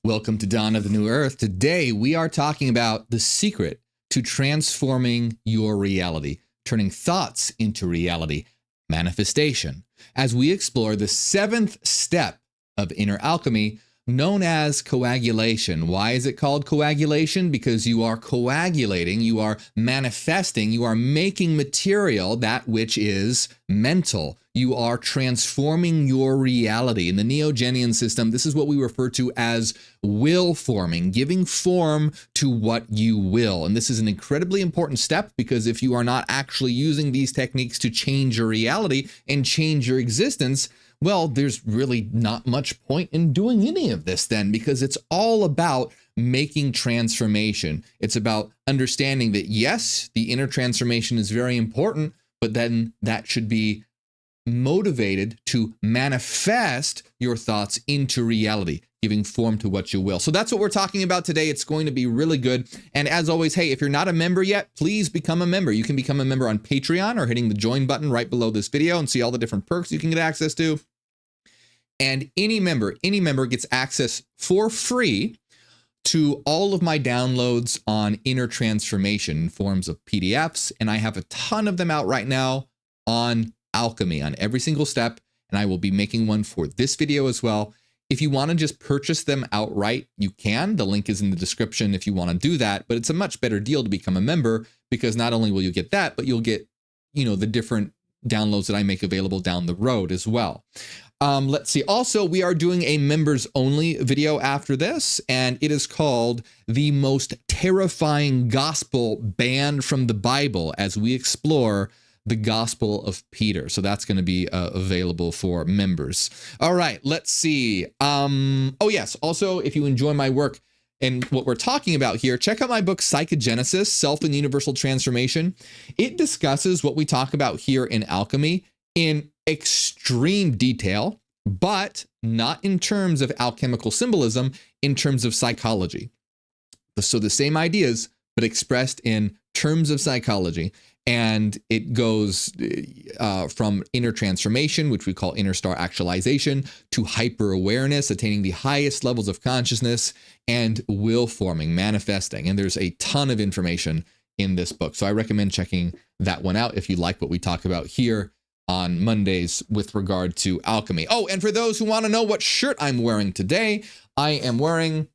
Welcome to Dawn of the New Earth. Today we are talking about the secret to transforming your reality, turning thoughts into reality, manifestation, as we explore the seventh step of inner alchemy, known as coagulation. Why is it called coagulation? Because you are coagulating, you are manifesting, you are making material that which is mental. You are transforming your reality. In the Neo-Genian system, this is what we refer to as will forming, giving form to what you will. And this is an incredibly important step because if you are not actually using these techniques to change your reality and change your existence, well, there's really not much point in doing any of this then, because it's all about making transformation. It's about understanding that, yes, the inner transformation is very important, but then that should be motivated to manifest your thoughts into reality, giving form to what you will. So that's what we're talking about today. It's going to be really good. And as always, hey, if you're not a member yet, please become a member. You can become a member on Patreon or hitting the join button right below this video and see all the different perks you can get access to. And any member gets access for free to all of my downloads on inner transformation in forms of PDFs. And I have a ton of them out right now on alchemy, on every single step. And I will be making one for this video as well. If you want to just purchase them outright, you can. The link is in the description if you want to do that. But it's a much better deal to become a member because not only will you get that, but you'll get, the different downloads that I make available down the road as well. Let's see. Also, we are doing a members only video after this, and it is called The Most Terrifying Gospel Banned from the Bible as we explore the Gospel of Peter. So that's going to be available for members. All right, let's see. Oh, yes. Also, if you enjoy my work and what we're talking about here, check out my book, Psychogenesis, Self and Universal Transformation. It discusses what we talk about here in alchemy in extreme detail, but not in terms of alchemical symbolism, in terms of psychology. So the same ideas, but expressed in terms of psychology. And it goes from inner transformation, which we call inner star actualization, to hyper awareness, attaining the highest levels of consciousness, and will forming, manifesting. And there's a ton of information in this book. So I recommend checking that one out if you like what we talk about here on Mondays with regard to alchemy. Oh, and for those who want to know what shirt I'm wearing today, I am wearing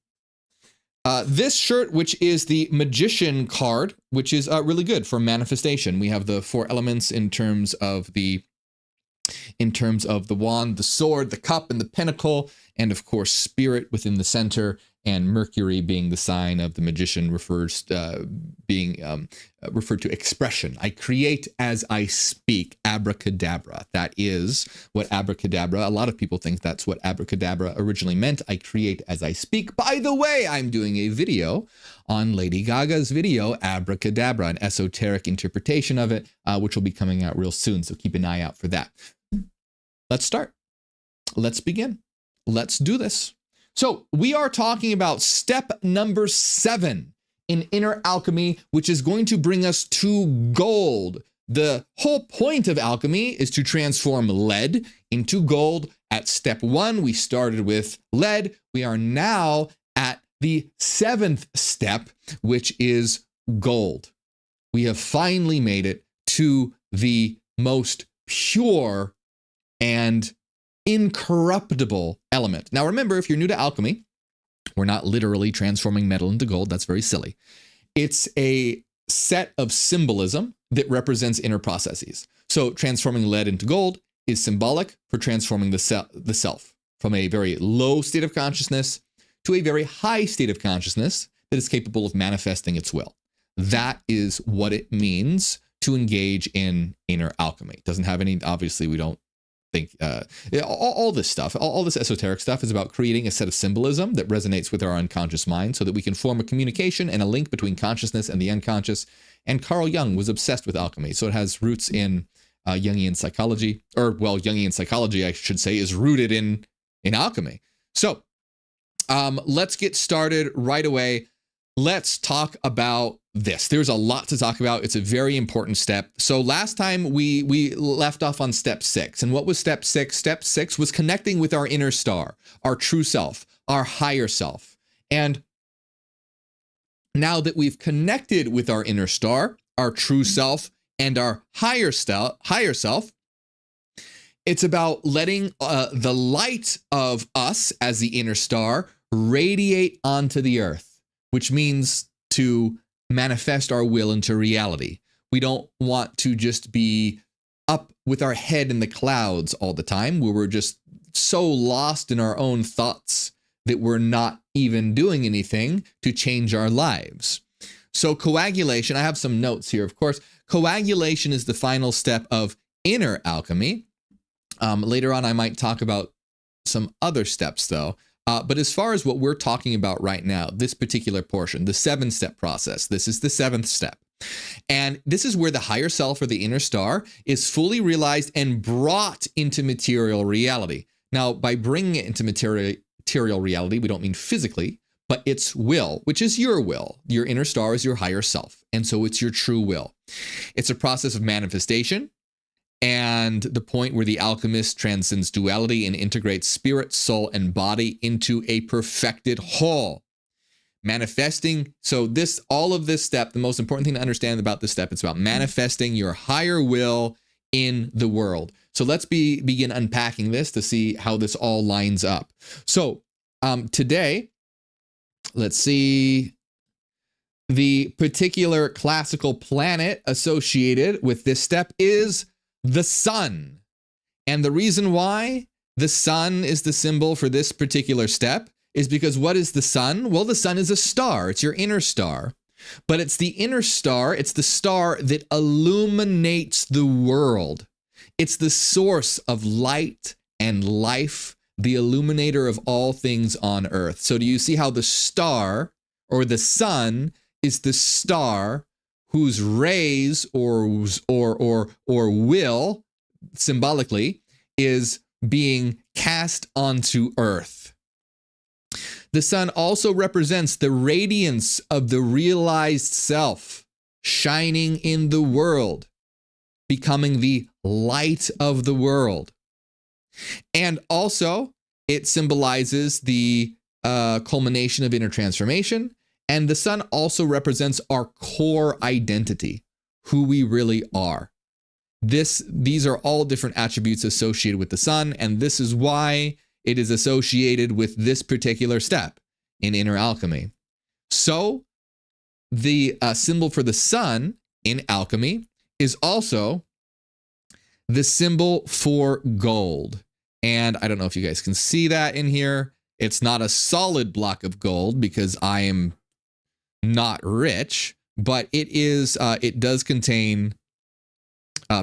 this shirt, which is the Magician card, which is really good for manifestation. We have the 4 elements in terms of the wand, the sword, the cup, and the pentacle, and of course spirit within the center, and Mercury being the sign of the magician refers being referred to expression. I create as I speak, abracadabra. That is what abracadabra, a lot of people think that's what abracadabra originally meant. I create as I speak. By the way, I'm doing a video on Lady Gaga's video, Abracadabra, an esoteric interpretation of it, which will be coming out real soon. So keep an eye out for that. Let's start. Let's begin. Let's do this. So we are talking about step number 7 in inner alchemy, which is going to bring us to gold. The whole point of alchemy is to transform lead into gold. At step 1, we started with lead. We are now at the 7th step, which is gold. We have finally made it to the most pure and incorruptible element. Now, remember, if you're new to alchemy, we're not literally transforming metal into gold. That's very silly. It's a set of symbolism that represents inner processes. So transforming lead into gold is symbolic for transforming the self from a very low state of consciousness to a very high state of consciousness that is capable of manifesting its will. That is what it means to engage in inner alchemy. It doesn't have any, obviously we don't think all this stuff, all this esoteric stuff is about creating a set of symbolism that resonates with our unconscious mind so that we can form a communication and a link between consciousness and the unconscious. And Carl Jung was obsessed with alchemy. So it has roots in Jungian psychology, or well, Jungian psychology, I should say, is rooted in alchemy. So let's get started right away. Let's talk about this. There's a lot to talk about. It's a very important step. So last time we left off on step 6. And what was step 6? Step 6 was connecting with our inner star, our true self, our higher self. And now that we've connected with our inner star, our true self, and our higher self, it's about letting the light of us as the inner star radiate onto the earth, which means to manifest our will into reality. We don't want to just be up with our head in the clouds all the time, where we're just so lost in our own thoughts that we're not even doing anything to change our lives. So coagulation, I have some notes here, of course. Coagulation is the final step of inner alchemy. Later on, I might talk about some other steps, though. But as far as what we're talking about right now, this particular portion, the 7-step process, this is the 7th step. And this is where the higher self or the inner star is fully realized and brought into material reality. Now, by bringing it into material reality, we don't mean physically, but it's will, which is your will. Your inner star is your higher self. And so it's your true will. It's a process of manifestation, and the point where the alchemist transcends duality and integrates spirit, soul, and body into a perfected whole. Manifesting, so all of this step, the most important thing to understand about this step, it's about manifesting your higher will in the world. So let's begin unpacking this to see how this all lines up. So today, let's see, the particular classical planet associated with this step is the sun. And the reason why the sun is the symbol for this particular step is because what is the sun? Well, the sun is a star. It's your inner star. But it's the inner star, it's the star that illuminates the world. It's the source of light and life, the illuminator of all things on earth. So do you see how the star or the sun is the star whose rays or will symbolically is being cast onto earth? The sun also represents the radiance of the realized self shining in the world, becoming the light of the world. And also, it symbolizes the culmination of inner transformation. And the sun also represents our core identity, who we really are. These are all different attributes associated with the sun, and this is why it is associated with this particular step in inner alchemy. So the symbol for the sun in alchemy is also the symbol for gold. And I don't know if you guys can see that in here. It's not a solid block of gold because I am not rich, but it does contain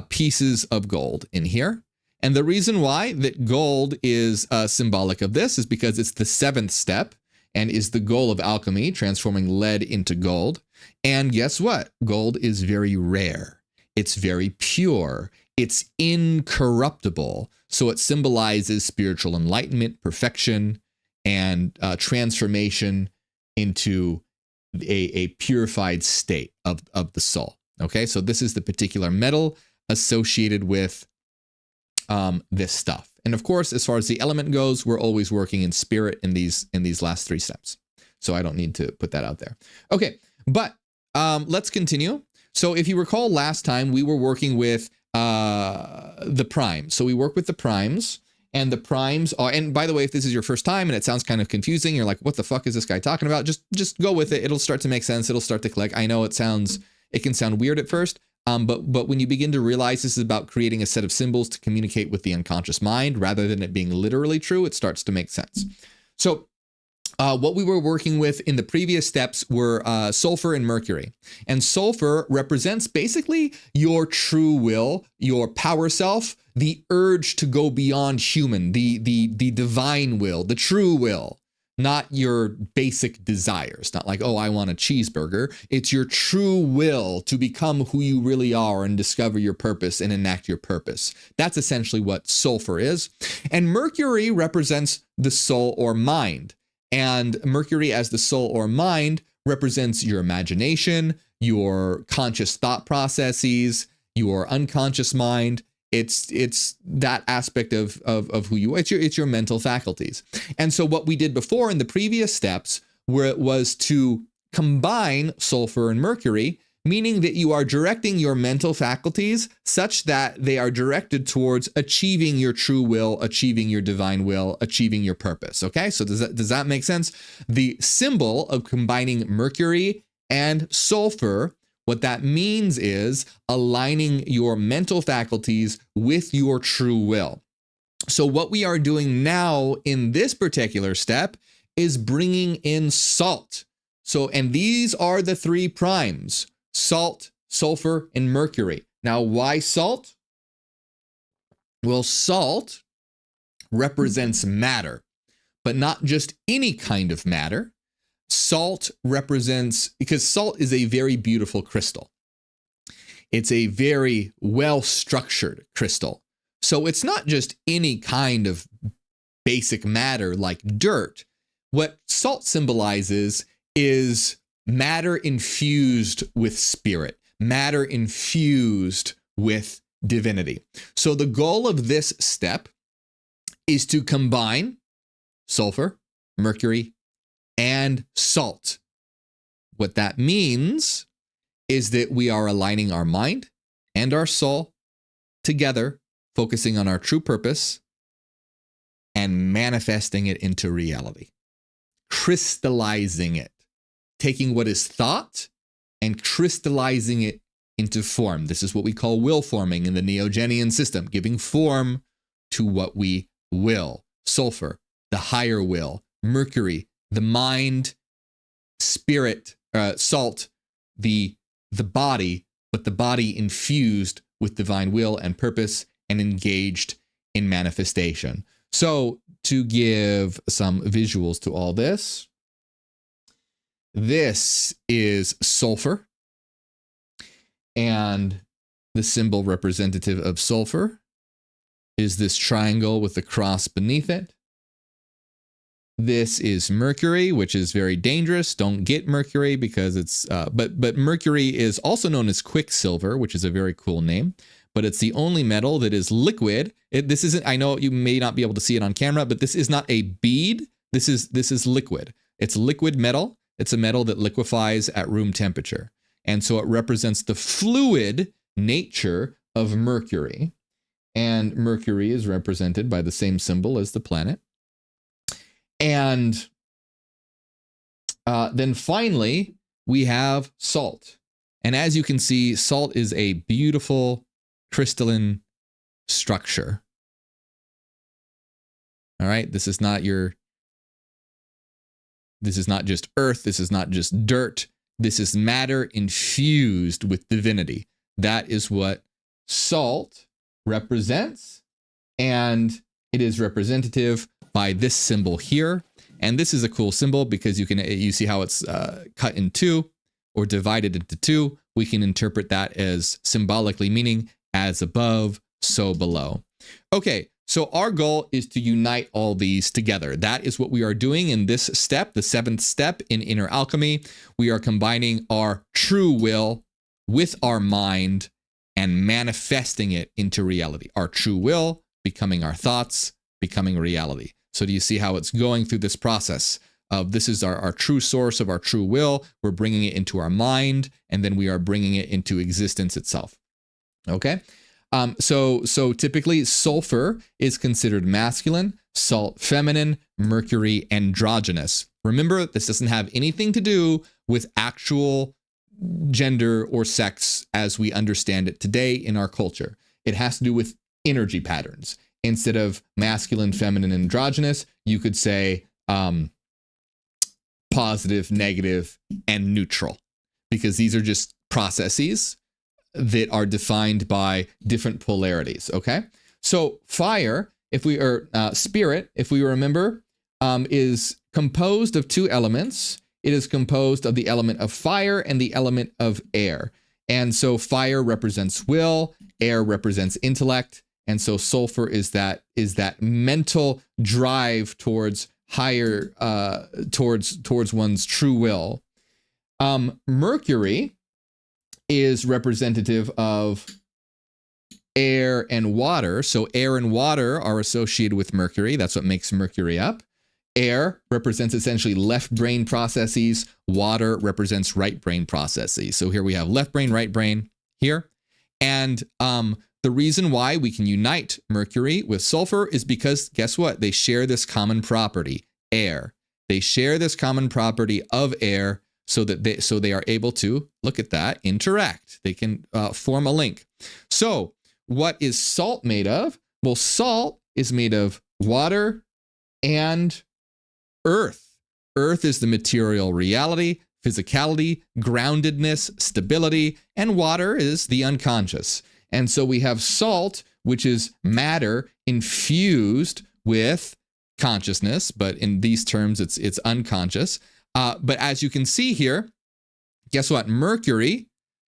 pieces of gold in here. And the reason why that gold is symbolic of this is because it's the 7th step and is the goal of alchemy, transforming lead into gold. And guess what? Gold is very rare. It's very pure. It's incorruptible. So it symbolizes spiritual enlightenment, perfection, and transformation into a purified state of the soul. Okay, so this is the particular metal associated with this stuff. And of course, as far as the element goes, we're always working in spirit in these last 3 steps. So I don't need to put that out there. Okay, but let's continue. So if you recall last time, we were working with the primes. So we work with the primes, and the primes are, and by the way, if this is your first time and it sounds kind of confusing, you're like, what the fuck is this guy talking about? Just go with it. It'll start to make sense. It'll start to click. I know it can sound weird at first. But when you begin to realize this is about creating a set of symbols to communicate with the unconscious mind rather than it being literally true, it starts to make sense. So what we were working with in the previous steps were sulfur and mercury. And sulfur represents basically your true will, your power self, the urge to go beyond human, the divine will, the true will. Not your basic desires, not like, oh, I want a cheeseburger. It's your true will to become who you really are and discover your purpose and enact your purpose. That's essentially what sulfur is. And mercury represents the soul or mind. And mercury as the soul or mind represents your imagination, your conscious thought processes, your unconscious mind. It's that aspect of who you are. It's your mental faculties. And so what we did before in the previous steps where it was to combine sulfur and mercury, meaning that you are directing your mental faculties such that they are directed towards achieving your true will, achieving your divine will, achieving your purpose. Okay, so does that make sense? The symbol of combining mercury and sulfur, what that means is aligning your mental faculties with your true will. So what we are doing now in this particular step is bringing in salt. So, and these are the three primes: salt, sulfur, and mercury. Now, why salt? Well, salt represents matter, but not just any kind of matter. Salt represents, because salt is a very beautiful crystal. It's a very well-structured crystal. So it's not just any kind of basic matter like dirt. What salt symbolizes is matter infused with spirit, matter infused with divinity. So the goal of this step is to combine sulfur, mercury, and salt. What that means is that we are aligning our mind and our soul together, focusing on our true purpose and manifesting it into reality, crystallizing it, taking what is thought and crystallizing it into form. This is what we call will forming in the Neogenian system, giving form to what we will. Sulfur, the higher will; mercury, the mind; spirit, salt, the body, but the body infused with divine will and purpose and engaged in manifestation. So to give some visuals to all this, this is sulfur, and the symbol representative of sulfur is this triangle with the cross beneath it. This is mercury, which is very dangerous. Don't get mercury because it's, but mercury is also known as quicksilver, which is a very cool name, but it's the only metal that is liquid. This isn't, I know you may not be able to see it on camera, but this is not a bead. This is liquid. It's liquid metal. It's a metal that liquefies at room temperature. And so it represents the fluid nature of mercury. And mercury is represented by the same symbol as the planet. And then finally, we have salt. And as you can see, salt is a beautiful crystalline structure. All right, this is not just earth. This is not just dirt. This is matter infused with divinity. That is what salt represents. And it is representative by this symbol here. And this is a cool symbol because you see how it's cut in two or divided into two. We can interpret that as symbolically meaning as above, so below. Okay, so our goal is to unite all these together. That is what we are doing in this step, the 7th step in inner alchemy. We are combining our true will with our mind and manifesting it into reality. Our true will becoming our thoughts, becoming reality. So do you see how it's going through this process of this is our true source of our true will. We're bringing it into our mind, and then we are bringing it into existence itself. Okay. So typically sulfur is considered masculine, salt feminine, mercury androgynous. Remember, this doesn't have anything to do with actual gender or sex as we understand it today in our culture. It has to do with energy patterns. Instead of masculine, feminine, androgynous, you could say positive, negative, and neutral, because these are just processes that are defined by different polarities. Okay, so fire, spirit, if we remember, is composed of two elements. It is composed of the element of fire and the element of air. And so fire represents will, air represents intellect, and so sulfur is that mental drive towards higher, towards one's true will. Mercury is representative of air and water. So air and water are associated with mercury. That's what makes mercury up. Air represents essentially left brain processes. Water represents right brain processes. So here we have left brain, right brain here. And the reason why we can unite mercury with sulfur is because, guess what? They share this common property, air. They share this common property of air so that they are able to, look at that, interact. They can form a link. So what is salt made of? Well, salt is made of water and earth. Earth is the material reality, physicality, groundedness, stability, and water is the unconscious. And so we have salt, which is matter infused with consciousness, but in these terms, it's unconscious. But as you can see here, guess what? Mercury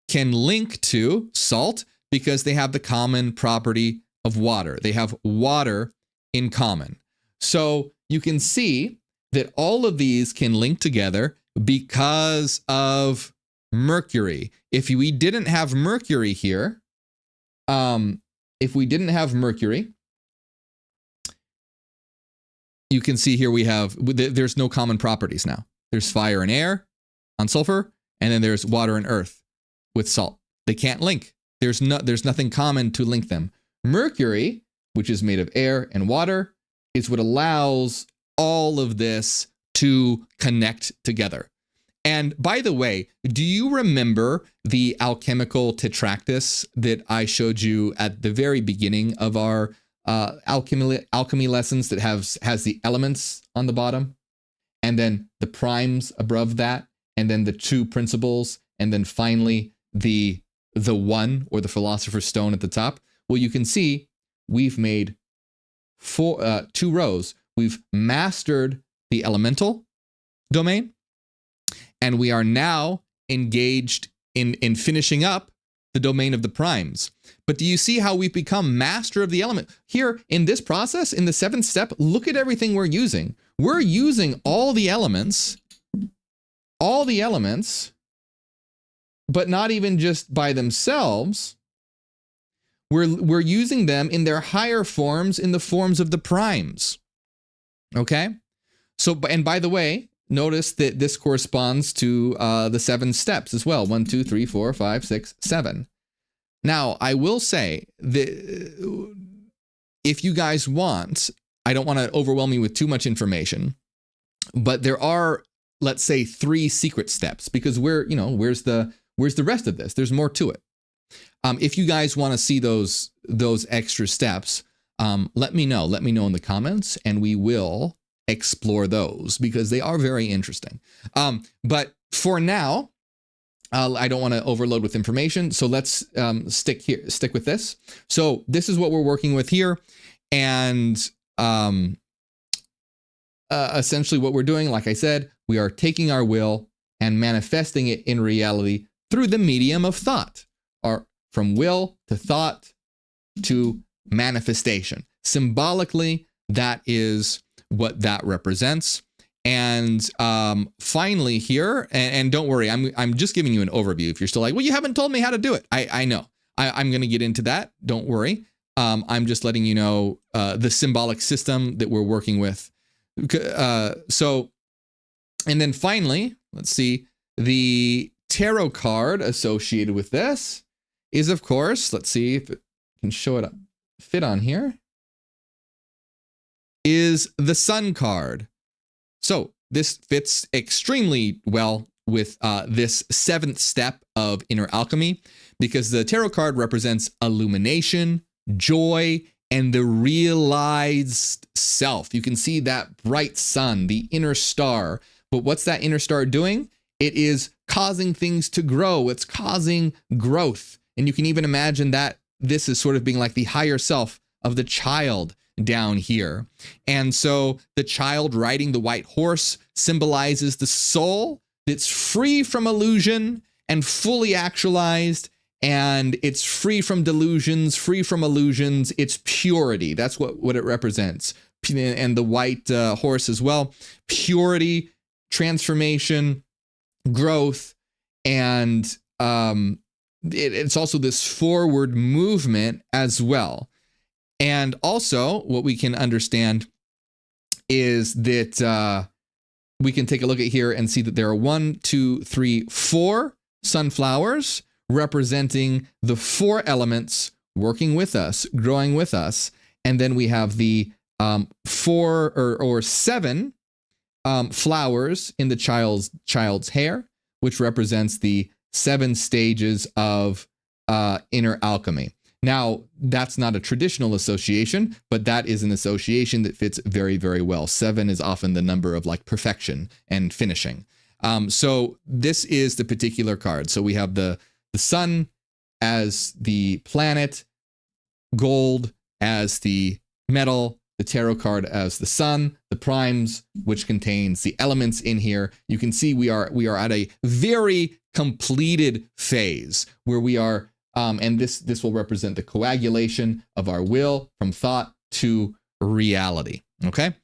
can link to salt because they have the common property of water. They have water in common. So you can see that all of these can link together because of mercury. If we didn't have mercury here, you can see here there's no common properties now. There's fire and air on sulfur, and then there's water and earth with salt. They can't link. There's nothing common to link them. Mercury, which is made of air and water, is what allows all of this to connect together. And by the way, do you remember the alchemical tetractys that I showed you at the very beginning of our alchemy lessons that has the elements on the bottom, and then the primes above that, and then the two principles, and then finally the one, or the philosopher's stone at the top? Well, you can see we've made two rows. We've mastered the elemental domain, and we are now engaged in finishing up the domain of the primes. But do you see how we've become master of the element? Here in this process, in the seventh step, look at everything we're using. We're using all the elements, but not even just by themselves. We're using them in their higher forms, in the forms of the primes. Okay? So, and by the way, notice that this corresponds to the 7 steps as well. 1, 2, 3, 4, 5, 6, 7. Now, I will say that if you guys want, I don't want to overwhelm you with too much information, but there are, let's say, 3 secret steps, because where's the rest of this? There's more to it. If you guys want to see those extra steps, let me know. Let me know in the comments, and we will explore those because they are very interesting. But for now, I don't want to overload with information, so let's stick with this. So this is what we're working with here, and essentially what we're doing, like I said, we are taking our will and manifesting it in reality through the medium of thought, or from will to thought to manifestation. Symbolically, that is what that represents. And finally here, and don't worry, I'm just giving you an overview. If you're still like, well, you haven't told me how to do it. I know. I'm going to get into that. Don't worry. I'm just letting you know the symbolic system that we're working with. So, and then finally, let's see, the tarot card associated with this is, of course, let's see if it can show it up, fit on here, is the Sun card. So this fits extremely well with this 7th step of inner alchemy, because the tarot card represents illumination, joy, and the realized self. You can see that bright sun, the inner star. But what's that inner star doing? It is causing things to grow. It's causing growth. And you can even imagine that this is sort of being like the higher self of the child down here. And so the child riding the white horse symbolizes the soul that's free from illusion and fully actualized, and it's free from delusions, free from illusions. It's purity. That's what it represents. And the white horse as well. Purity, transformation, growth, and it's also this forward movement as well. And also what we can understand is that we can take a look at here and see that there are 1, 2, 3, 4 sunflowers representing the 4 elements working with us, growing with us. And then we have the 4 or 7 flowers in the child's hair, which represents the 7 stages of inner alchemy. Now, that's not a traditional association, but that is an association that fits very, very well. 7 is often the number of like perfection and finishing. So this is the particular card. So we have the sun as the planet, gold as the metal, the tarot card as the sun, the primes, which contains the elements in here. You can see we are at a very completed phase where we are, and this will represent the coagulation of our will from thought to reality. Okay,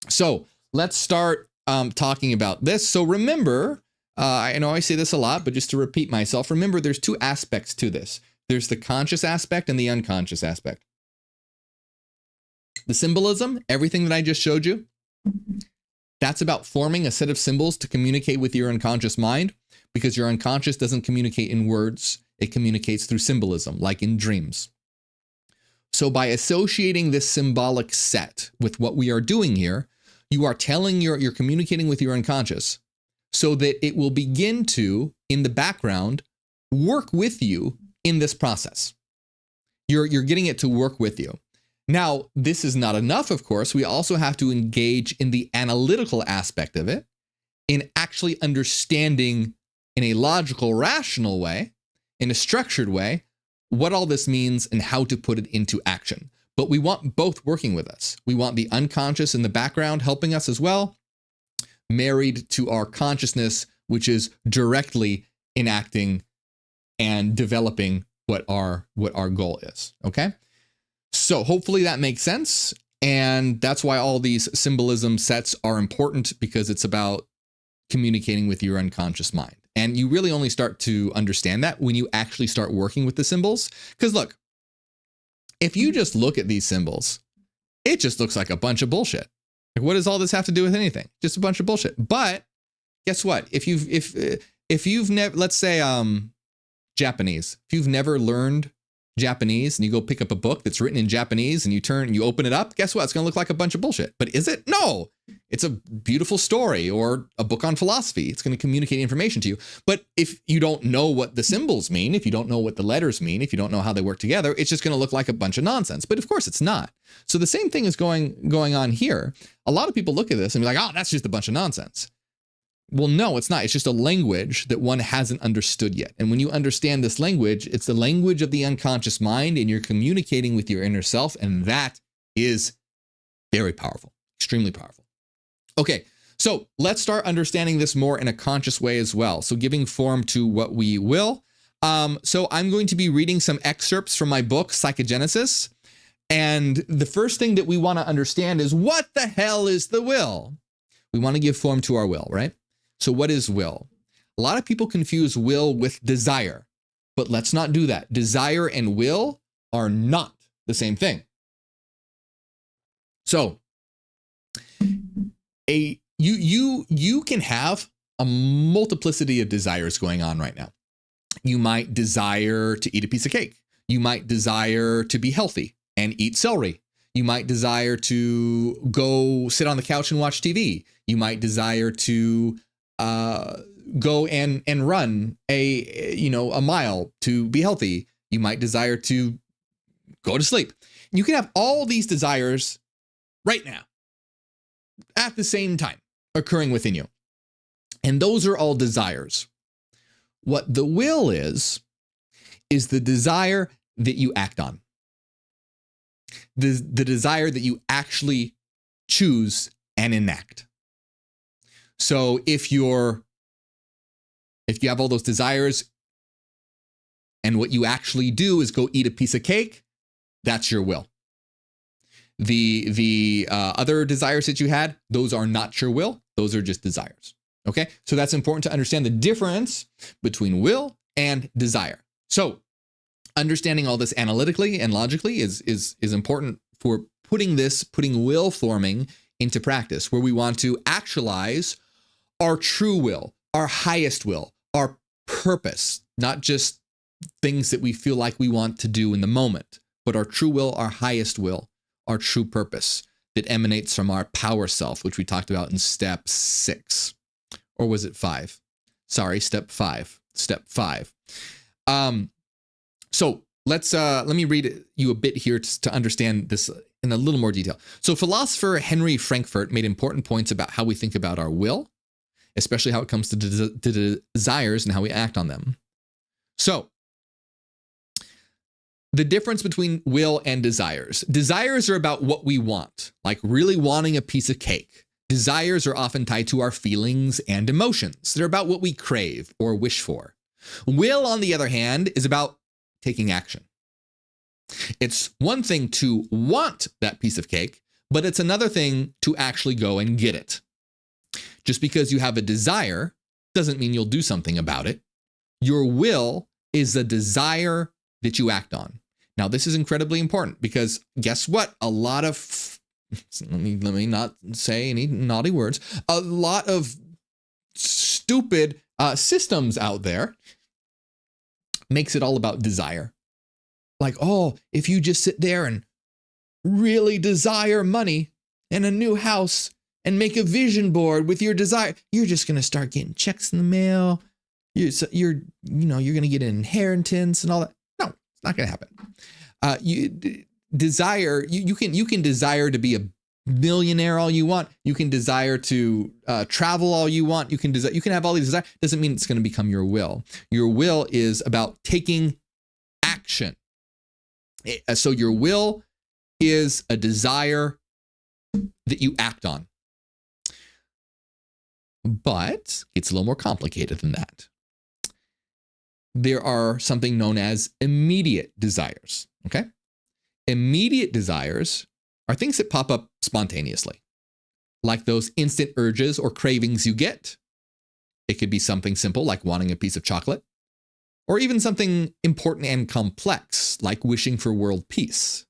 so let's start talking about this. So remember, I know I say this a lot, but just to repeat myself, remember there's 2 aspects to this. There's the conscious aspect and the unconscious aspect. The symbolism, everything that I just showed you, that's about forming a set of symbols to communicate with your unconscious mind, because your unconscious doesn't communicate in words. It communicates through symbolism, like in dreams. So by associating this symbolic set with what we are doing here, you are telling you're communicating with your unconscious so that it will begin to, in the background, work with you in this process. You're getting it to work with you. Now, this is not enough, of course. We also have to engage in the analytical aspect of it, in actually understanding in a logical, rational way, in a structured way, what all this means and how to put it into action. But we want both working with us. We want the unconscious in the background helping us as well, married to our consciousness, which is directly enacting and developing what our goal is. Okay? So hopefully that makes sense. And that's why all these symbolism sets are important, because it's about communicating with your unconscious mind. And you really only start to understand that when you actually start working with the symbols. Because look, if you just look at these symbols, it just looks like a bunch of bullshit. Like, what does all this have to do with anything? Just a bunch of bullshit. But guess what? If you've never, let's say Japanese, if you've never learned Japanese and you go pick up a book that's written in Japanese and you open it up, guess what? It's going to look like a bunch of bullshit. But is it? No, it's a beautiful story or a book on philosophy. It's going to communicate information to you. But if you don't know what the symbols mean, if you don't know what the letters mean, if you don't know how they work together, it's just going to look like a bunch of nonsense. But of course it's not. So the same thing is going on here. A lot of people look at this and be like, oh, that's just a bunch of nonsense. Well, no, it's not. It's just a language that one hasn't understood yet. And when you understand this language, it's the language of the unconscious mind, and you're communicating with your inner self. And that is very powerful, extremely powerful. Okay, so let's start understanding this more in a conscious way as well. So giving form to what we will. So I'm going to be reading some excerpts from my book, Psychogenesis. And the first thing that we want to understand is, what the hell is the will? We want to give form to our will, right? So what is will? A lot of people confuse will with desire, but let's not do that. Desire and will are not the same thing. So you can have a multiplicity of desires going on right now. You might desire to eat a piece of cake. You might desire to be healthy and eat celery. You might desire to go sit on the couch and watch TV. You might desire to go and run a mile to be healthy. You might desire to go to sleep. You can have all these desires right now at the same time occurring within you. And those are all desires. What the will is the desire that you act on. The desire that you actually choose and enact. So if you have all those desires and what you actually do is go eat a piece of cake, that's your will. The other desires that you had, those are not your will. Those are just desires. Okay, so that's important to understand the difference between will and desire. So understanding all this analytically and logically is important for putting will forming into practice, where we want to actualize our true will, our highest will, our purpose, not just things that we feel like we want to do in the moment, but our true will, our true purpose that emanates from our power self, which we talked about in step 6. Or was it 5? Sorry, step 5. Step 5. So let me read you a bit here to understand this in a little more detail. So philosopher Henry Frankfurt made important points about how we think about our will, especially how it comes to desires and how we act on them. So the difference between will and desires. Desires are about what we want, like really wanting a piece of cake. Desires are often tied to our feelings and emotions. They're about what we crave or wish for. Will, on the other hand, is about taking action. It's one thing to want that piece of cake, but it's another thing to actually go and get it. Just because you have a desire doesn't mean you'll do something about it. Your will is a desire that you act on. Now, this is incredibly important because guess what? A lot of, let me not say any naughty words, a lot of stupid systems out there makes it all about desire. Like, oh, if you just sit there and really desire money and a new house and make a vision board with your desire, you're just going to start getting checks in the mail. You're going to get an inheritance and all that. No, it's not going to happen. You can desire to be a millionaire all you want. You can desire to travel all you want. You can have all these desires. Doesn't mean it's going to become your will. Your will is about taking action. So your will is a desire that you act on. But it's a little more complicated than that. There are something known as immediate desires, okay? Immediate desires are things that pop up spontaneously, like those instant urges or cravings you get. It could be something simple like wanting a piece of chocolate, or even something important and complex like wishing for world peace.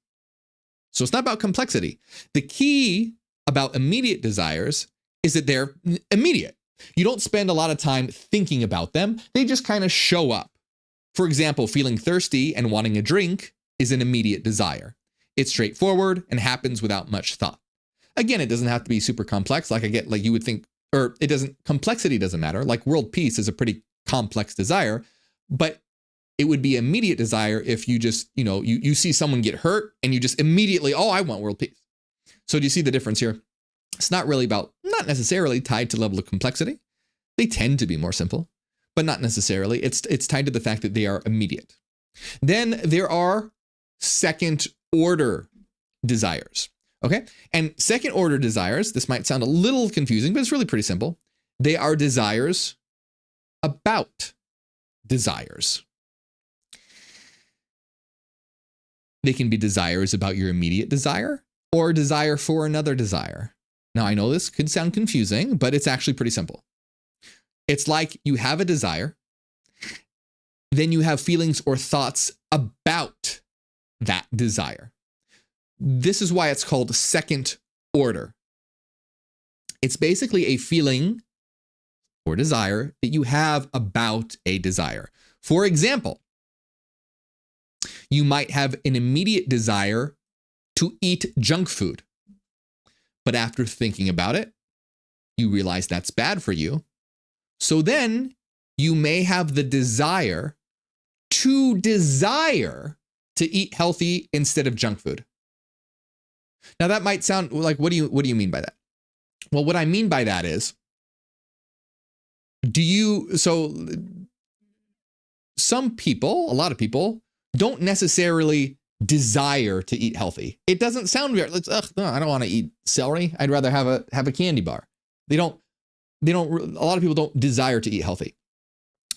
So it's not about complexity. The key about immediate desires is that they're immediate. You don't spend a lot of time thinking about them. They just kind of show up. For example, feeling thirsty and wanting a drink is an immediate desire. It's straightforward and happens without much thought. Again, it doesn't have to be super complex like you would think, or complexity doesn't matter. Like world peace is a pretty complex desire, but it would be immediate desire if you just, you see someone get hurt and you just immediately, oh, I want world peace. So do you see the difference here? It's not necessarily tied to level of complexity. They tend to be more simple, but not necessarily. It's tied to the fact that they are immediate. Then there are second order desires. Okay. And second order desires, this might sound a little confusing, but it's really pretty simple. They are desires about desires. They can be desires about your immediate desire or desire for another desire. Now, I know this could sound confusing, but it's actually pretty simple. It's like you have a desire, then you have feelings or thoughts about that desire. This is why it's called second order. It's basically a feeling or desire that you have about a desire. For example, you might have an immediate desire to eat junk food. But after thinking about it, you realize that's bad for you. So then you may have the desire to eat healthy instead of junk food. Now that might sound like, what do you mean by that? Well, what I mean by that is, some people, a lot of people, don't necessarily desire to eat healthy. It doesn't sound very, no, I don't want to eat celery. I'd rather have a candy bar. A lot of people don't desire to eat healthy.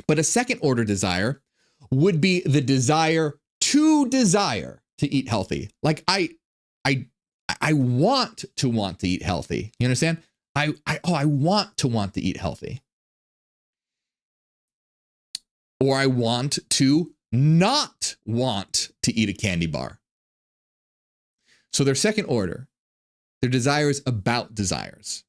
But a second order desire would be the desire to eat healthy. Like I want to eat healthy. You understand? I want to eat healthy. Or I want to not want to eat a candy bar. So they're second order. They're desires about desires.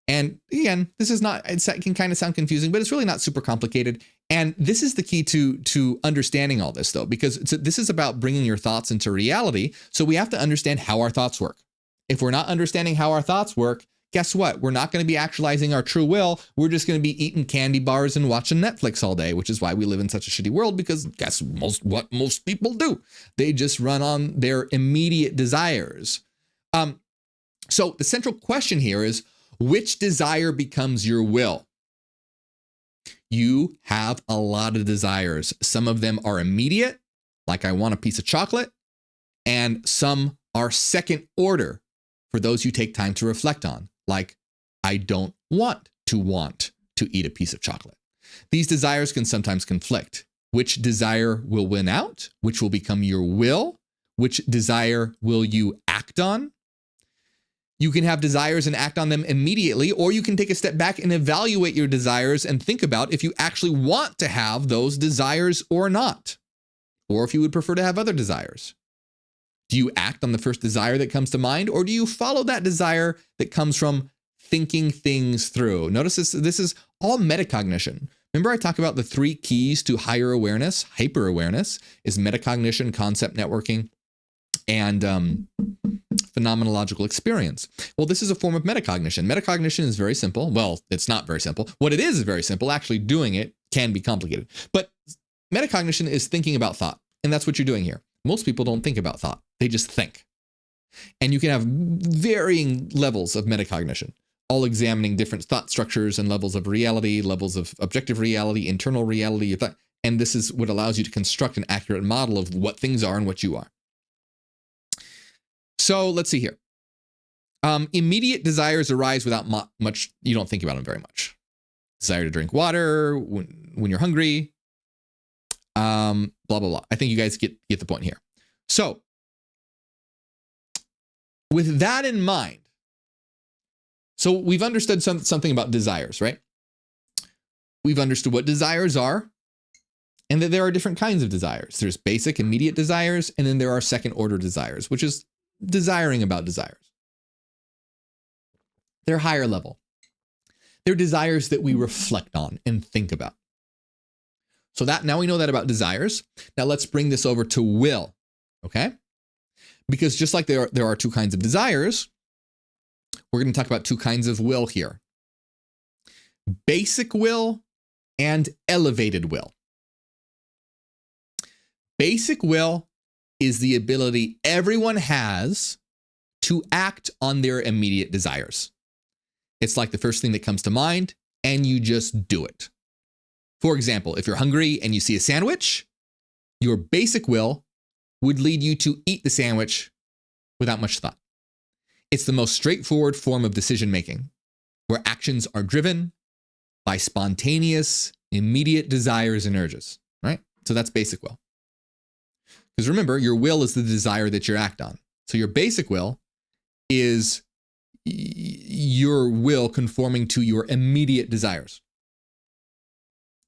And again, this is not, it can kind of sound confusing, but it's really not super complicated. And this is the key to understanding all this, though, because this is about bringing your thoughts into reality. So we have to understand how our thoughts work. If we're not understanding how our thoughts work, guess what? We're not going to be actualizing our true will. We're just going to be eating candy bars and watching Netflix all day, which is why we live in such a shitty world, because guess what most people do? They just run on their immediate desires. So the central question here is, which desire becomes your will? You have a lot of desires. Some of them are immediate, like I want a piece of chocolate, and some are second order for those you take time to reflect on, like I don't want to eat a piece of chocolate. These desires can sometimes conflict. Which desire will win out? Which will become your will? Which desire will you act on? You can have desires and act on them immediately, or you can take a step back and evaluate your desires and think about if you actually want to have those desires or not, or if you would prefer to have other desires. Do you act on the first desire that comes to mind, or do you follow that desire that comes from thinking things through? Notice this is all metacognition. Remember I talked about the 3 keys to higher awareness? Hyper awareness is metacognition, concept networking, and phenomenological experience. Well, this is a form of metacognition. Metacognition is very simple. Well, it's not very simple. What it is very simple. Actually doing it can be complicated. But metacognition is thinking about thought. And that's what you're doing here. Most people don't think about thought. They just think. And you can have varying levels of metacognition, all examining different thought structures and levels of reality, levels of objective reality, internal reality. And this is what allows you to construct an accurate model of what things are and what you are. So let's see here. Immediate desires arise without much, you don't think about them very much. Desire to drink water when you're hungry, blah, blah, blah. I think you guys get the point here. So with that in mind, so we've understood something about desires, right? We've understood what desires are, and that there are different kinds of desires. There's basic immediate desires, and then there are second order desires, which is desiring about desires. They're higher level. They're desires that we reflect on and think about. So that now we know that about desires. Now let's bring this over to will, okay? Because just like there are 2 kinds of desires, we're going to talk about 2 kinds of will here. Basic will and elevated will. Basic will is the ability everyone has to act on their immediate desires. It's like the first thing that comes to mind, and you just do it. For example, if you're hungry and you see a sandwich, your basic will would lead you to eat the sandwich without much thought. It's the most straightforward form of decision making, where actions are driven by spontaneous, immediate desires and urges, right? So that's basic will. Because remember, your will is the desire that you act on. So your basic will is your will conforming to your immediate desires.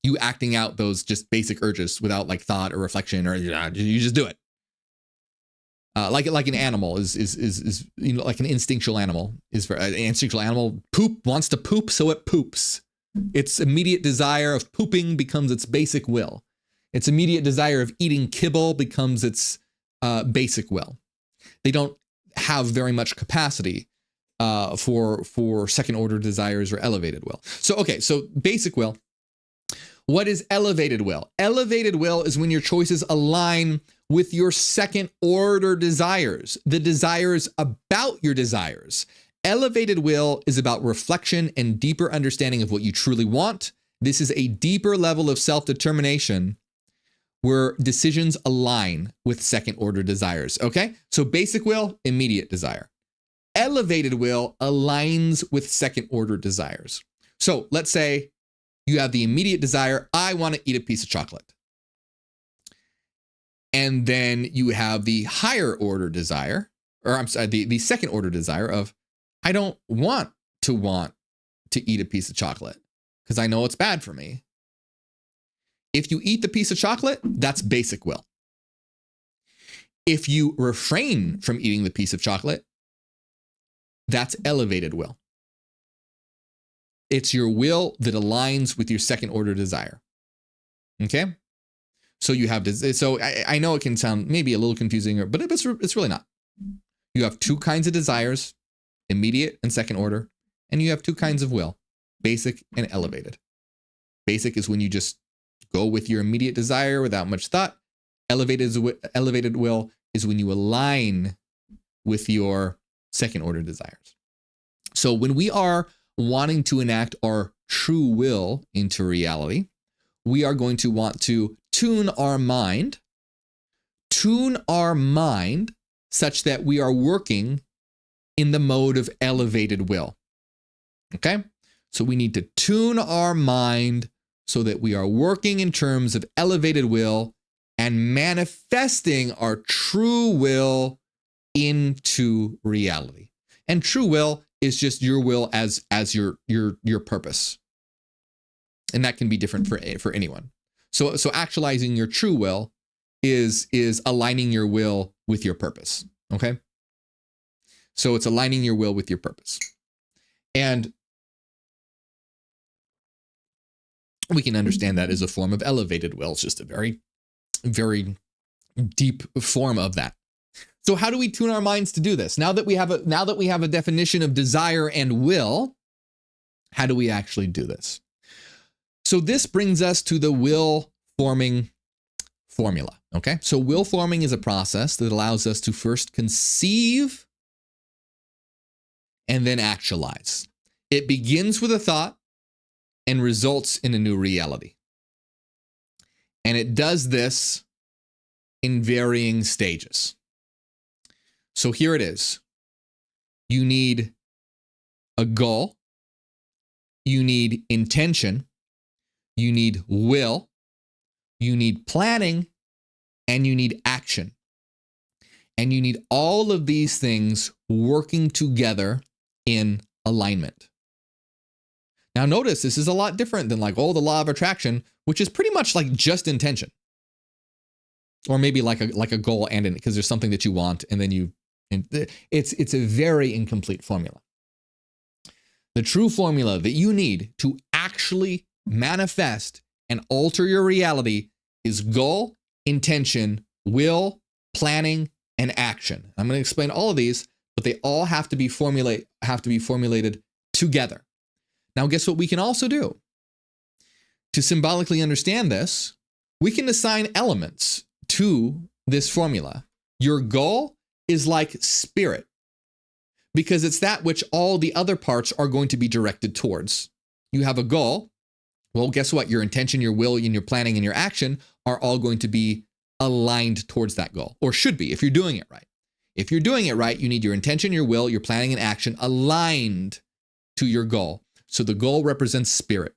You acting out those just basic urges without like thought or reflection, or you just do it. Like an animal is like an instinctual animal is for an instinctual animal wants to poop, so it poops. Its immediate desire of pooping becomes its basic will. Its immediate desire of eating kibble becomes its basic will. They don't have very much capacity for second order desires or elevated will. So, okay, so basic will. What is elevated will? Elevated will is when your choices align with your second order desires, the desires about your desires. Elevated will is about reflection and deeper understanding of what you truly want. This is a deeper level of self-determination where decisions align with second order desires, okay? So basic will, immediate desire. Elevated will aligns with second order desires. So let's say you have the immediate desire, I want to eat a piece of chocolate. And then you have the higher order desire, or I'm sorry, the second order desire of, I don't want to eat a piece of chocolate because I know it's bad for me. If you eat the piece of chocolate, that's basic will. If you refrain from eating the piece of chocolate, That's elevated will. It's your will that aligns with your second order desire. Okay? So you have this. So I know it can sound maybe a little confusing, but it's really not. You have two kinds of desires, immediate and second order, and you have two kinds of will, basic and elevated. Basic is when you just go with your immediate desire without much thought. Elevated will is when you align with your second order desires. So when we are wanting to enact our true will into reality, we are going to want to tune our mind such that we are working in the mode of elevated will. Okay? So we need to tune our mind so that we are working in terms of elevated will and manifesting our true will into reality. And true will is just your will as your purpose. And that can be different for anyone. So actualizing your true will is aligning your will with your purpose. Okay? So it's aligning your will with your purpose. And we can understand that as a form of elevated will. It's just a very, very deep form of that. So how do we tune our minds to do this? Now that we have a definition of desire and will, how do we actually do this? So this brings us to the will forming formula. Okay? So will forming is a process that allows us to first conceive and then actualize. It begins with a thought and results in a new reality. And it does this in varying stages. So here it is. You need a goal. You need intention. You need will. You need planning. And you need action. And you need all of these things working together in alignment. Now notice this is a lot different than like, the law of attraction, which is pretty much like just intention. Or maybe like a goal and because there's something that you want and then it's a very incomplete formula. The true formula that you need to actually manifest and alter your reality is goal, intention, will, planning, and action. I'm going to explain all of these, but they all have to be formulated together. Now, guess what we can also do? To symbolically understand this, we can assign elements to this formula. Your goal is like spirit, because it's that which all the other parts are going to be directed towards. You have a goal. Well, guess what? Your intention, your will, and your planning, and your action are all going to be aligned towards that goal, or should be if you're doing it right. If you're doing it right, you need your intention, your will, your planning, and action aligned to your goal. So the goal represents spirit.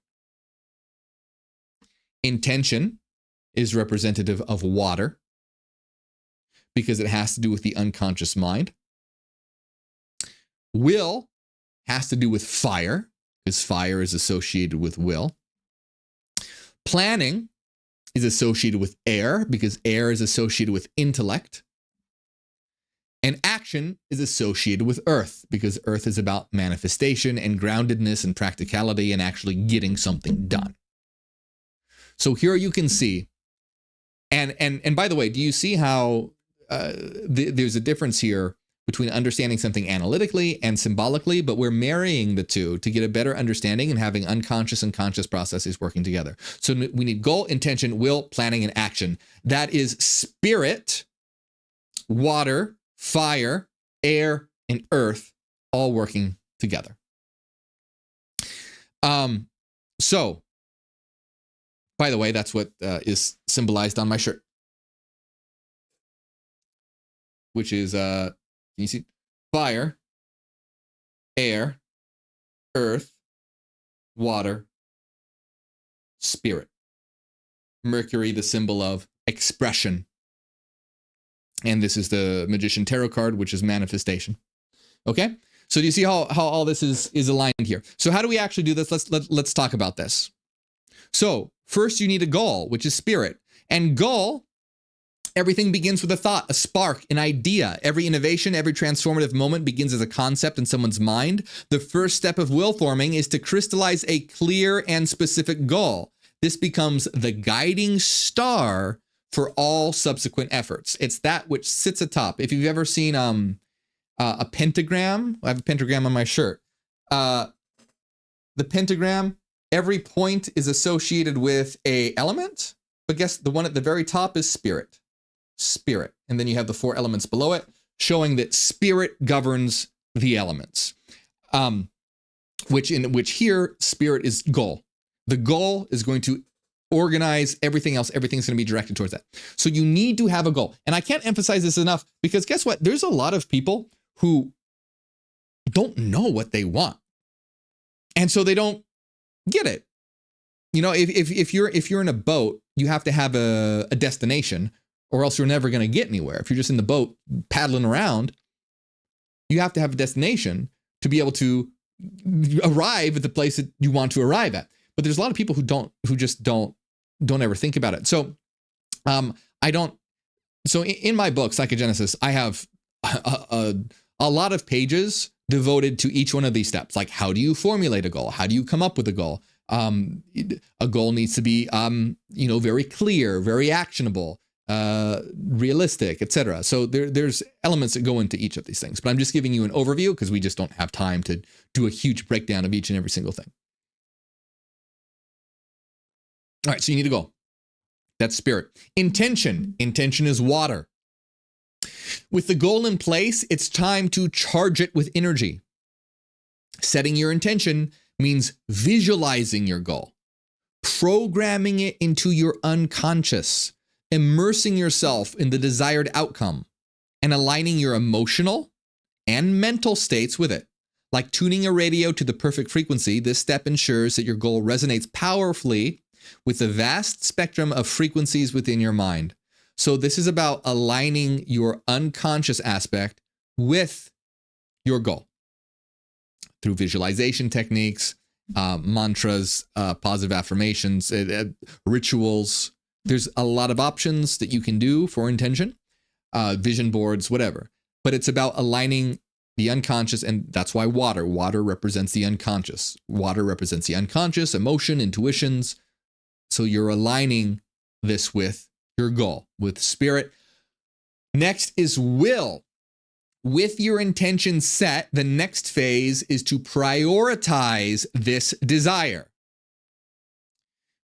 Intention is representative of water because it has to do with the unconscious mind. Will has to do with fire because fire is associated with will. Planning is associated with air because air is associated with intellect. And action is associated with earth because earth is about manifestation and groundedness and practicality and actually getting something done. So here you can see, and by the way, do you see how there's a difference here between understanding something analytically and symbolically, but we're marrying the two to get a better understanding and having unconscious and conscious processes working together. So we need goal, intention, will, planning, and action. That is spirit, water, fire, air, and earth all working together. So, by the way, that's what is symbolized on my shirt, which is, can you see? Fire, air, earth, water, spirit. Mercury, the symbol of expression. And this is the Magician Tarot card, which is manifestation. Okay? So do you see how all this is aligned here? So how do we actually do this? Let's talk about this. So first you need a goal, which is spirit. And goal Everything begins with a thought, a spark, an idea. Every innovation, every transformative moment begins as a concept in someone's mind. The first step of will forming is to crystallize a clear and specific goal. This becomes the guiding star for all subsequent efforts. It's that which sits atop. If you've ever seen a pentagram, I have a pentagram on my shirt. The pentagram, every point is associated with a element, but guess the one at the very top is spirit. Spirit. And then you have the 4 elements below it, showing that spirit governs the elements. Which here, spirit is goal. The goal is going to organize everything else. Everything's going to be directed towards that. So you need to have a goal. And I can't emphasize this enough, because guess what? There's a lot of people who don't know what they want. And so they don't get it. You know, if you're in a boat, you have to have a destination, or else you're never going to get anywhere. If you're just in the boat paddling around, you have to have a destination to be able to arrive at the place that you want to arrive at. But there's a lot of people who just don't ever think about it. So so in my book, Psychogenesis, I have a lot of pages devoted to each one of these steps. Like, how do you formulate a goal? How do you come up with a goal? A goal needs to be, very clear, very actionable, realistic, etc. So there's elements that go into each of these things, but I'm just giving you an overview because we just don't have time to do a huge breakdown of each and every single thing. All right, so you need a goal. That's spirit. Intention. Intention is water. With the goal in place, it's time to charge it with energy. Setting your intention means visualizing your goal, programming it into your unconscious, immersing yourself in the desired outcome, and aligning your emotional and mental states with it. Like tuning a radio to the perfect frequency, this step ensures that your goal resonates powerfully with the vast spectrum of frequencies within your mind. So this is about aligning your unconscious aspect with your goal through visualization techniques, mantras, positive affirmations, rituals. There's a lot of options that you can do for intention, vision boards, whatever. But it's about aligning the unconscious, and that's why water represents the unconscious. Water represents the unconscious, emotion, intuitions. So you're aligning this with your goal, with spirit. Next is will. With your intention set, the next phase is to prioritize this desire.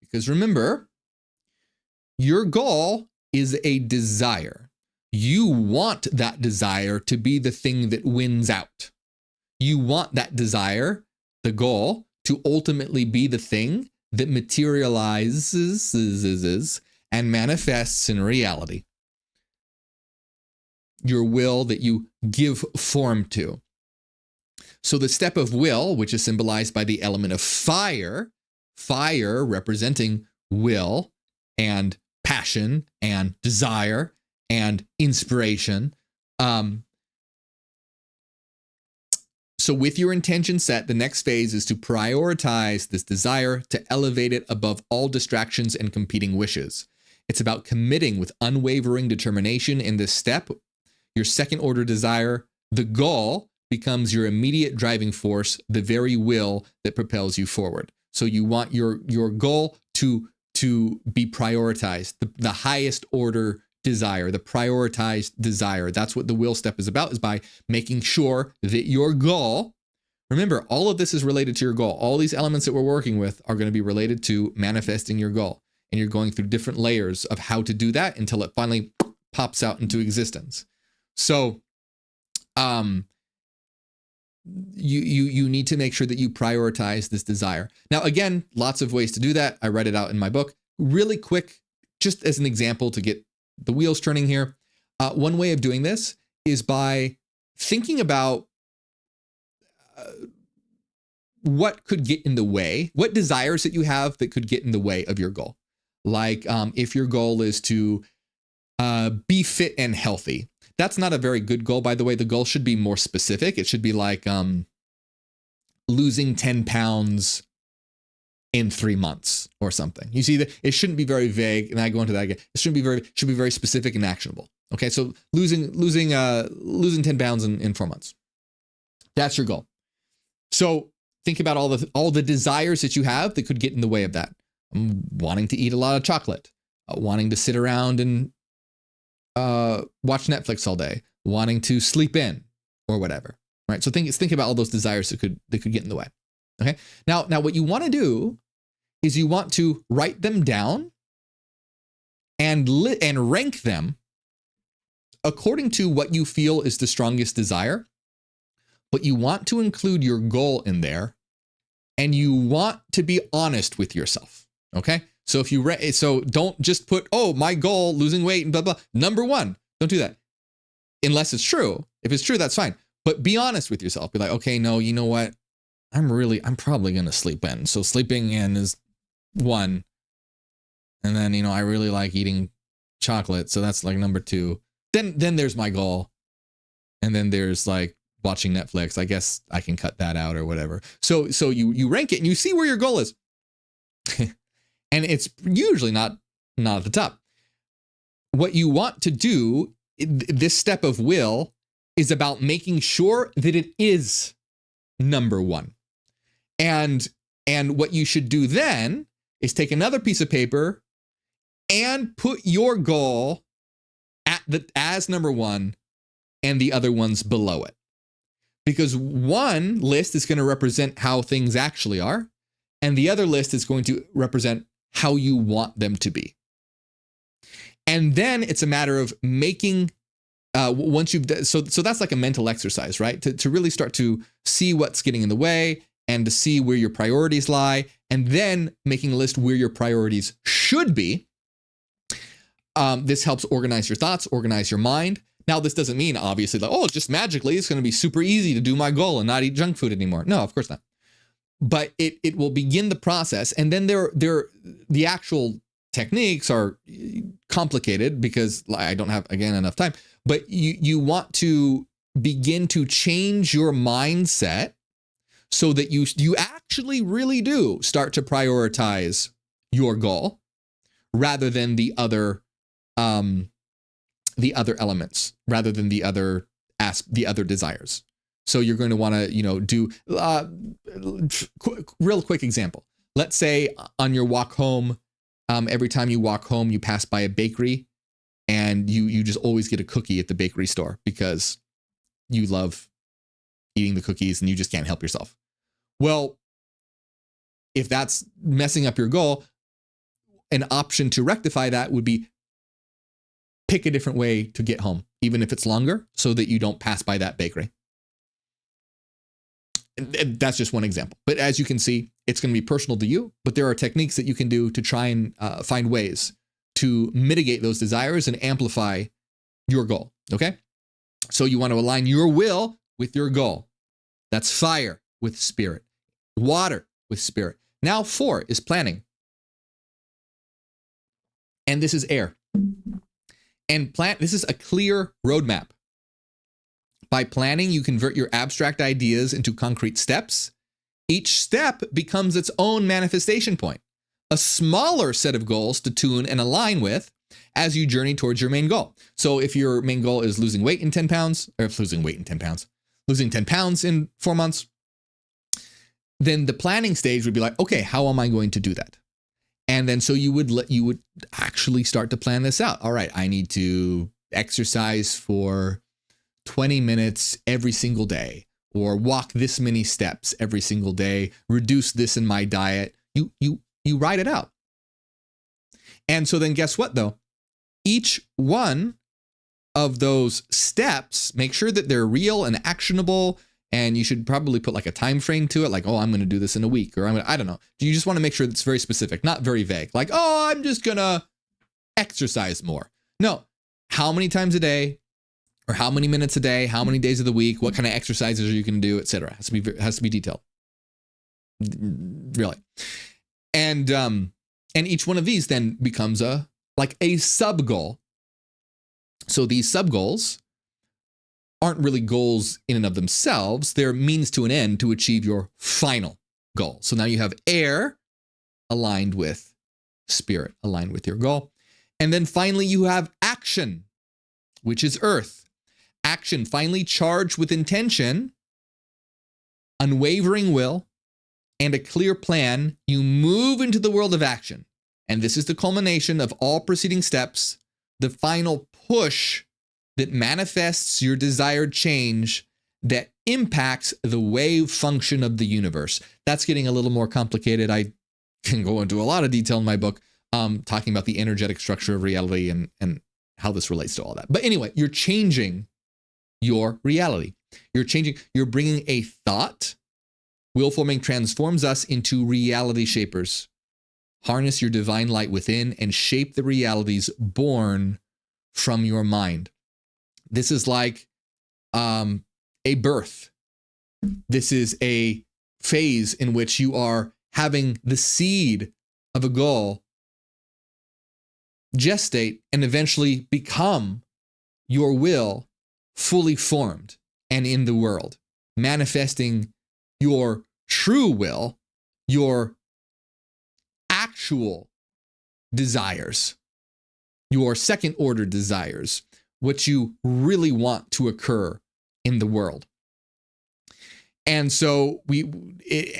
Because remember, your goal is a desire. You want that desire to be the thing that wins out. You want that desire, the goal, to ultimately be the thing that materializes and manifests in reality. Your will that you give form to. So the step of will, which is symbolized by the element of fire, fire representing will and passion and desire and inspiration. So with your intention set, the next phase is to prioritize this desire, to elevate it above all distractions and competing wishes. It's about committing with unwavering determination in this step. Your second order desire, the goal, becomes your immediate driving force, the very will that propels you forward. So you want your goal to be prioritized, the highest order desire, the prioritized desire. That's what the will step is about, is by making sure that your goal, remember, all of this is related to your goal. All these elements that we're working with are going to be related to manifesting your goal. And you're going through different layers of how to do that until it finally pops out into existence. So you need to make sure that you prioritize this desire. Now, again, lots of ways to do that. I write it out in my book. Really quick, just as an example to get the wheels turning here. One way of doing this is by thinking about what could get in the way, what desires that you have that could get in the way of your goal. Like if your goal is to be fit and healthy. That's not a very good goal, by the way. The goal should be more specific. It should be like losing 10 pounds in 3 months or something. You see that it shouldn't be very vague. And I go into that again. It should be very specific and actionable. Okay. So losing 10 pounds in 4 months. That's your goal. So think about all the desires that you have that could get in the way of that. Wanting to eat a lot of chocolate, wanting to sit around and watch Netflix all day, wanting to sleep in or whatever. Right. So think about all those desires that could get in the way. Okay. Now what you want to do is you want to write them down and rank them according to what you feel is the strongest desire. But you want to include your goal in there, and you want to be honest with yourself. Okay. So so don't just put, oh, my goal, losing weight and blah, blah, number 1. Don't do that. Unless it's true. If it's true, that's fine. But be honest with yourself. Be like, okay, no, you know what? I'm probably going to sleep in. So sleeping in is 1. And then, I really like eating chocolate. So that's like number 2. Then there's my goal. And then there's like watching Netflix. I guess I can cut that out or whatever. So you rank it and you see where your goal is. And it's usually not at the top. What you want to do, this step of will, is about making sure that it is number 1. And what you should do then is take another piece of paper and put your goal as number 1 and the other ones below it. Because one list is going to represent how things actually are, and the other list is going to represent how you want them to be. And then it's a matter of making once you've so that's like a mental exercise, right? To really start to see what's getting in the way and to see where your priorities lie, and then making a list where your priorities should be. This helps organize your thoughts, organize your mind. Now, this doesn't mean obviously like, oh, just magically it's going to be super easy to do my goal and not eat junk food anymore. No, of course not. But it will begin the process, and then the actual techniques are complicated because I don't have, again, enough time. But you want to begin to change your mindset so that you actually really do start to prioritize your goal rather than the other elements, rather than the other desires. So you're going to want to, do real quick example. Let's say on your walk home, every time you walk home, you pass by a bakery and you just always get a cookie at the bakery store because you love eating the cookies and you just can't help yourself. Well, if that's messing up your goal, an option to rectify that would be pick a different way to get home, even if it's longer, so that you don't pass by that bakery. And that's just one example. But as you can see, it's going to be personal to you, but there are techniques that you can do to try and find ways to mitigate those desires and amplify your goal. Okay. So you want to align your will with your goal. That's fire with spirit, water with spirit. Now 4 is planning. And this is air. And this is a clear roadmap. By planning, you convert your abstract ideas into concrete steps. Each step becomes its own manifestation point, a smaller set of goals to tune and align with as you journey towards your main goal. So if your main goal is losing 10 pounds in 4 months, then the planning stage would be like, okay, how am I going to do that? And then so you would actually start to plan this out. All right, I need to exercise for 20 minutes every single day, or walk this many steps every single day, reduce this in my diet. You write it out. And so then guess what though? Each one of those steps, make sure that they're real and actionable. And you should probably put like a time frame to it, like, oh, I'm going to do this in a week, or I don't know. You just want to make sure it's very specific, not very vague. Like, oh, I'm just going to exercise more. No, how many times a day, or how many minutes a day, how many days of the week, what kind of exercises are you going to do, etc. Has to be detailed, really. And each one of these then becomes a sub goal. So these sub goals aren't really goals in and of themselves. They're means to an end to achieve your final goal. So now you have air, aligned with spirit, aligned with your goal. And then finally, you have action, which is earth. Action, finally charged with intention, unwavering will, and a clear plan, you move into the world of action. And this is the culmination of all preceding steps, the final push that manifests your desired change that impacts the wave function of the universe. That's getting a little more complicated. I can go into a lot of detail in my book, talking about the energetic structure of reality and how this relates to all that. But anyway, you're changing your reality. You're bringing a thought. Will forming transforms us into reality shapers. Harness your divine light within and shape the realities born from your mind. This is like a birth. This is a phase in which you are having the seed of a goal gestate and eventually become your will fully formed and in the world, manifesting your true will, your actual desires, your second order desires, what you really want to occur in the world. And so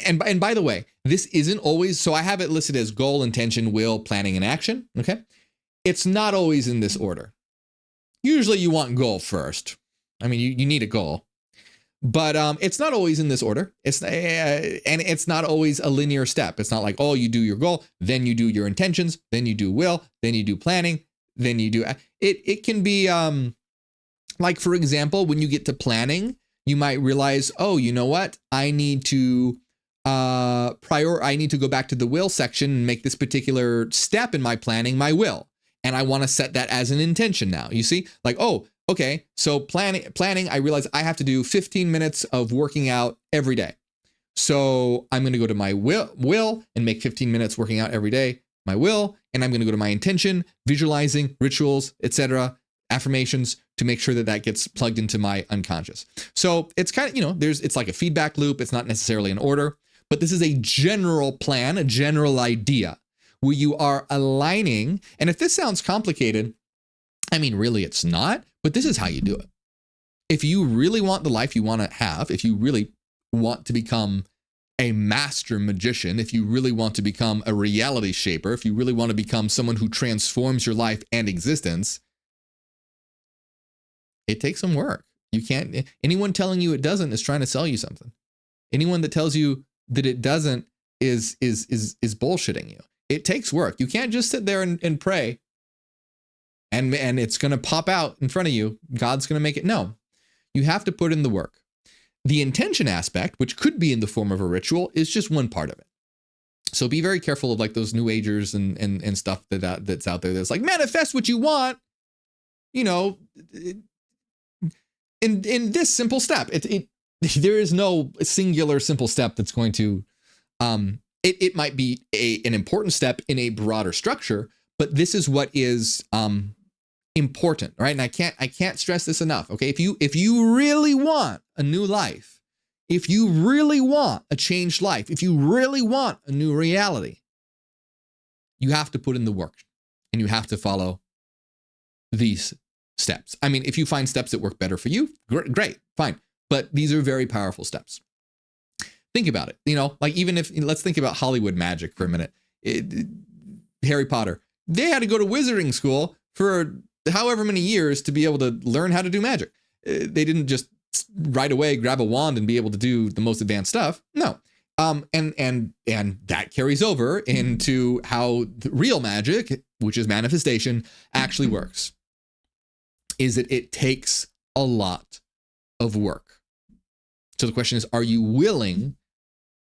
and by the way, this isn't always, so I have it listed as goal, intention, will, planning, and action. Okay. It's not always in this order. Usually you want goal first. I mean, you need a goal, but it's not always in this order. And it's not always a linear step. It's not like, oh, you do your goal, then you do your intentions, then you do will, then you do planning, then you do it can be like, for example, when you get to planning, you might realize, oh, you know what? I need to I need to go back to the will section and make this particular step in my planning my will. And I want to set that as an intention now. You see, like, oh, okay. So planning, I realize I have to do 15 minutes of working out every day. So I'm going to go to my will and make 15 minutes working out every day, my will, and I'm going to go to my intention, visualizing, rituals, etc., affirmations, to make sure that that gets plugged into my unconscious. So it's kind of, it's like a feedback loop. It's not necessarily in order, but this is a general plan, a general idea where you are aligning. And if this sounds complicated, I mean, really it's not, but this is how you do it. If you really want the life you want to have, if you really want to become a master magician, if you really want to become a reality shaper, if you really want to become someone who transforms your life and existence, it takes some work. You can't, anyone telling you it doesn't is trying to sell you something. Anyone that tells you that it doesn't is bullshitting you. It takes work. You can't just sit there and pray and it's going to pop out in front of you. God's going to make it. No, you have to put in the work. The intention aspect, which could be in the form of a ritual, is just one part of it. So be very careful of like those new agers and stuff that's out there. That's like, manifest what you want, in this simple step. There is no singular simple step that's going to, it might be an important step in a broader structure, but this is what is important, right? And I can't stress this enough. Okay, if you really want a new life, if you really want a changed life, if you really want a new reality, you have to put in the work and you have to follow these steps. I mean, if you find steps that work better for you, great, fine. But these are very powerful steps. Think about it. Like even if, let's think about Hollywood magic for a minute. Harry Potter, they had to go to wizarding school for however many years to be able to learn how to do magic. They didn't just right away grab a wand and be able to do the most advanced stuff. No. And that carries over into how the real magic, which is manifestation, actually works. Is that it takes a lot of work. So the question is, are you willing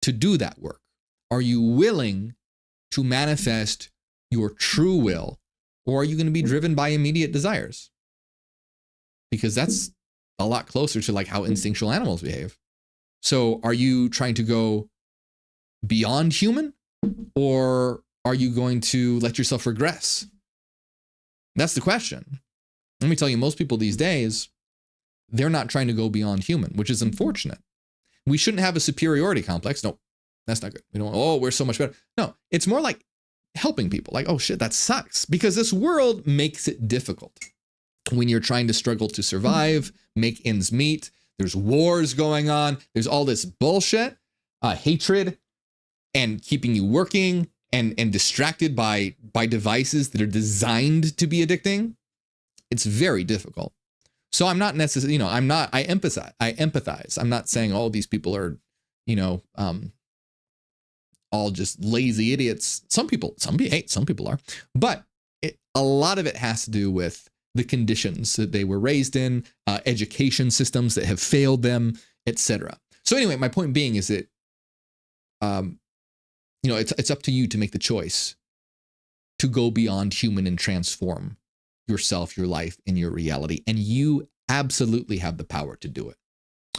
to do that work? Are you willing to manifest your true will, or are you going to be driven by immediate desires? Because that's a lot closer to like how instinctual animals behave. So are you trying to go beyond human, or are you going to let yourself regress? That's the question. Let me tell you, most people these days, they're not trying to go beyond human, which is unfortunate. We shouldn't have a superiority complex. No, That's not good. We don't, oh, we're so much better. No, it's more like helping people. Like, oh shit, that sucks. Because this world makes it difficult. When you're trying to struggle to survive, make ends meet, there's wars going on, there's all this bullshit, hatred, and keeping you working and distracted by devices that are designed to be addicting. It's very difficult. So I'm not necessarily, I empathize. I'm not saying all these people are, all just lazy idiots. Some people are, but a lot of it has to do with the conditions that they were raised in, education systems that have failed them, etc. So anyway, my point being is that, it's up to you to make the choice to go beyond human and transform yourself, your life, and your reality. And you absolutely have the power to do it.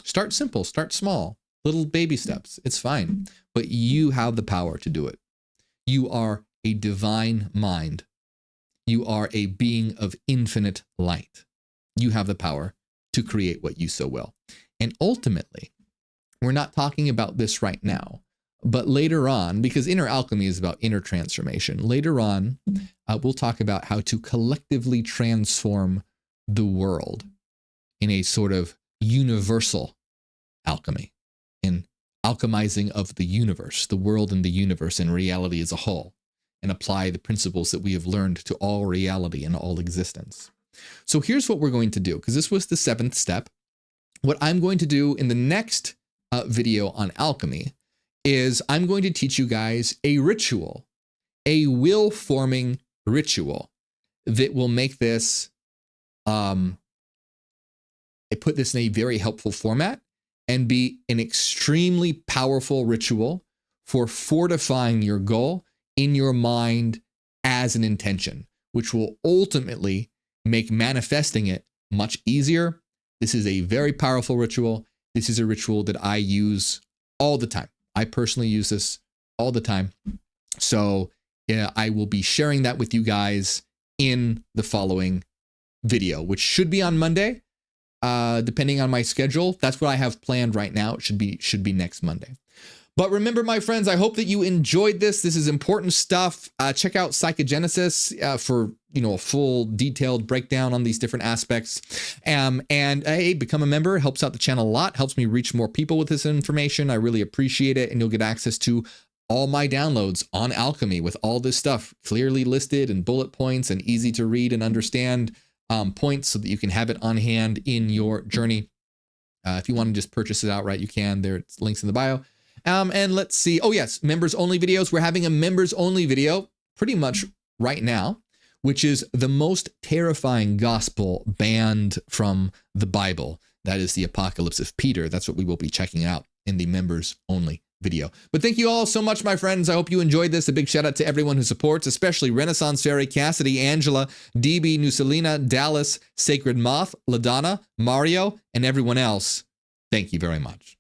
Start simple, start small, little baby steps. It's fine, but you have the power to do it. You are a divine mind. You are a being of infinite light. You have the power to create what you so will. And ultimately, we're not talking about this right now, but later on, because inner alchemy is about inner transformation, later on, we'll talk about how to collectively transform the world in a sort of universal alchemy, in alchemizing of the universe, the world and the universe and reality as a whole, and apply the principles that we have learned to all reality and all existence. So here's what we're going to do, because this was the 7th step. What I'm going to do in the next video on alchemy is I'm going to teach you guys a ritual, a will-forming ritual that will make this, I put this in a very helpful format and be an extremely powerful ritual for fortifying your goal in your mind as an intention, which will ultimately make manifesting it much easier. This is a very powerful ritual. This is a ritual that I use all the time. I personally use this all the time. So I will be sharing that with you guys in the following video, which should be on Monday, depending on my schedule. That's what I have planned right now. It should be next Monday. But remember, my friends, I hope that you enjoyed this. This is important stuff. Check out Psychogenesis for a full detailed breakdown on these different aspects. And hey, become a member. It helps out the channel a lot. Helps me reach more people with this information. I really appreciate it. And you'll get access to all my downloads on alchemy with all this stuff clearly listed and bullet points and easy to read and understand points so that you can have it on hand in your journey. If you want to just purchase it outright, you can. There's links in the bio. And let's see. Oh, yes. Members only videos. We're having a members only video pretty much right now, which is the most terrifying gospel banned from the Bible. That is the Apocalypse of Peter. That's what we will be checking out in the members only video. But thank you all so much, my friends. I hope you enjoyed this. A big shout out to everyone who supports, especially Renaissance Fairy, Cassidy, Angela, DB, Nusalina, Dallas, Sacred Moth, LaDonna, Mario, and everyone else. Thank you very much.